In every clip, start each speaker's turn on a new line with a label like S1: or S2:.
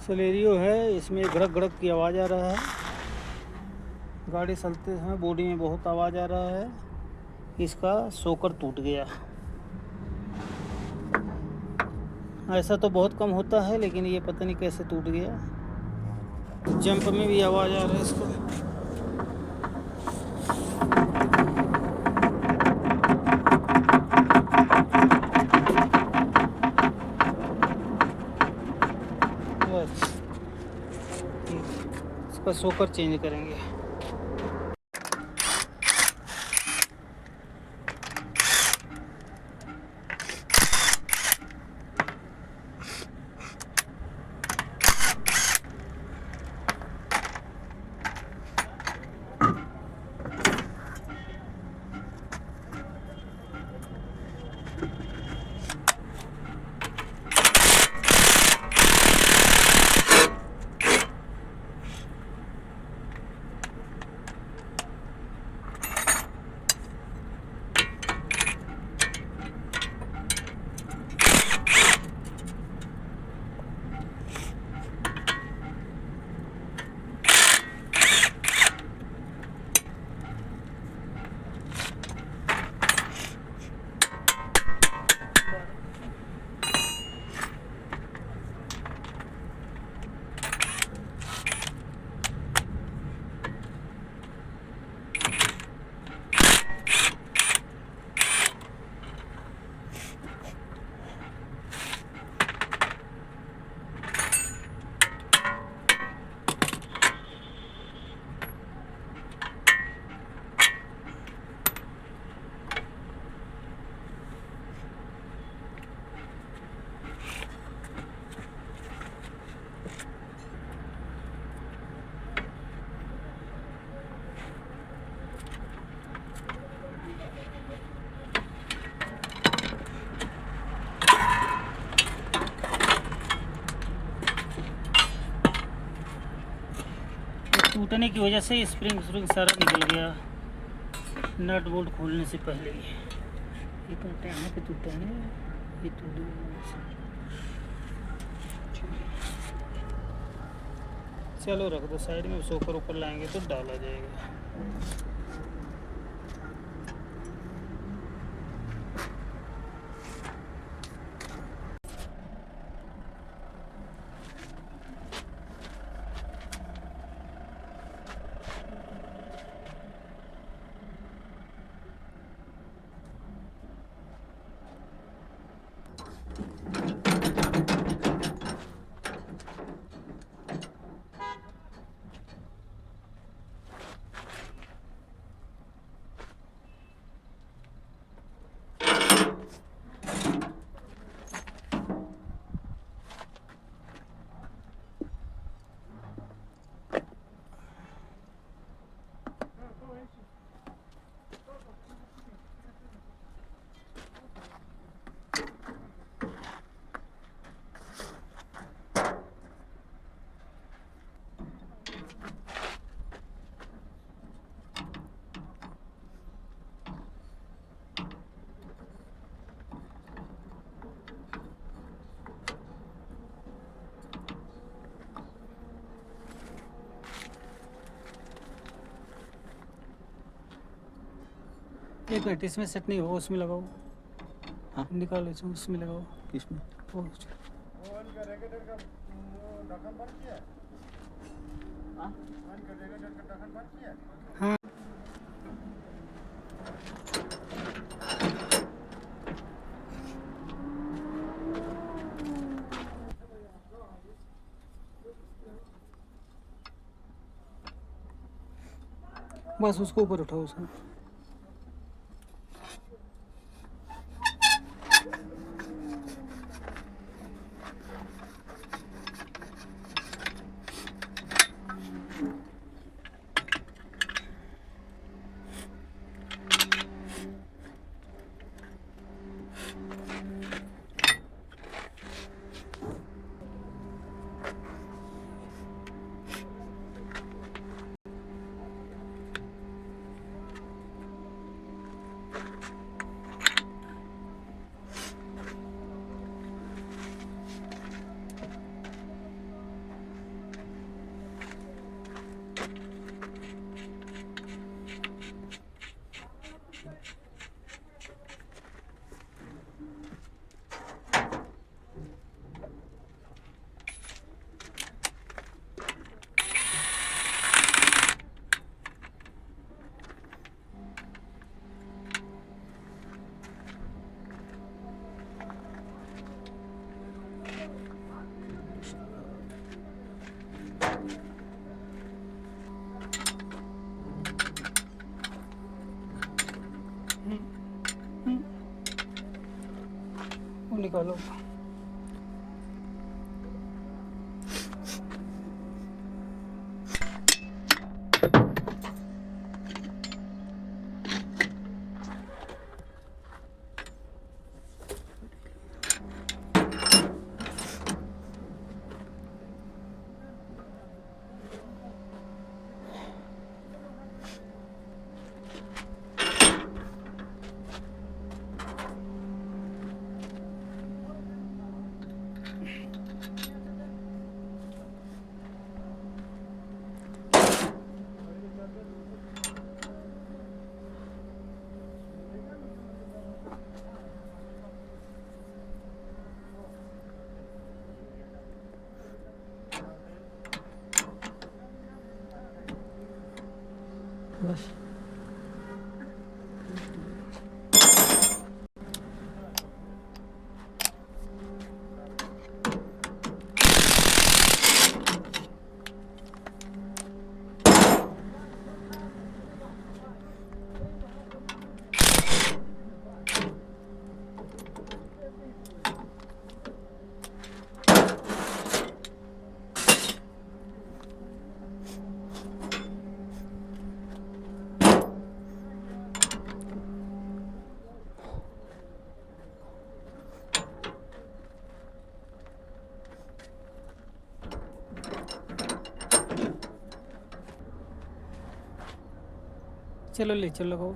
S1: Celerio है, इसमें घड़क घड़क की आवाज़ आ रहा है। गाड़ी चलते समय बॉडी में बहुत आवाज़ आ रहा है। इसका शॉकर टूट गया। ऐसा तो बहुत कम होता है, लेकिन ये पता नहीं कैसे टूट गया। जंप में भी आवाज़ आ रहा है इसका। अच्छा, इसका शॉकर चेंज करेंगे। टूटने की वजह से स्प्रिंग सारा निकल गया नट बोल्ट खोलने से पहले ही। ये कांटे यहाँ पे टूटा है, ये टूट गया। चलो रख दो साइड में, शॉकर ऊपर लाएंगे तो डाला जाएगा। एक मिनट, इसमें सेट नहीं हो, उसमें लगाओ। हाँ निकालो, उसमें लगाओ। किसमें? वो हाँ बस उसको ऊपर उठाओ उसको। चलो बस चलो ले चलो लगाओ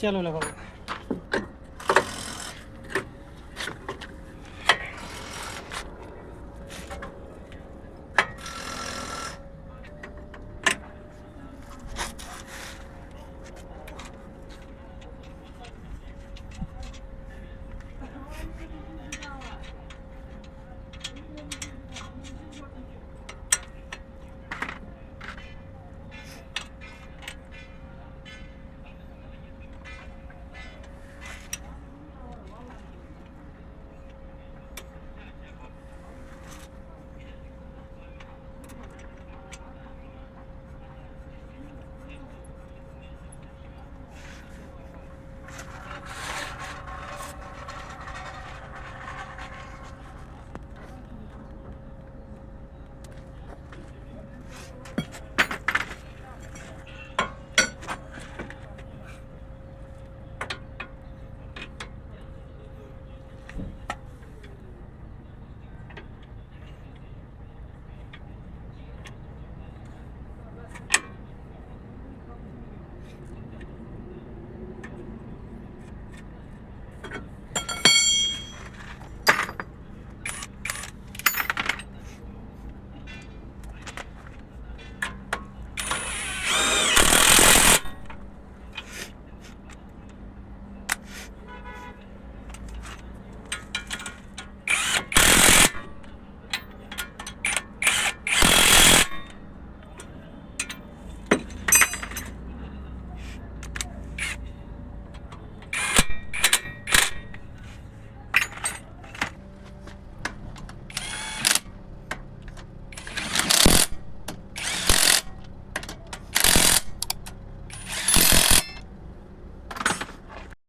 S1: चलो लगाओ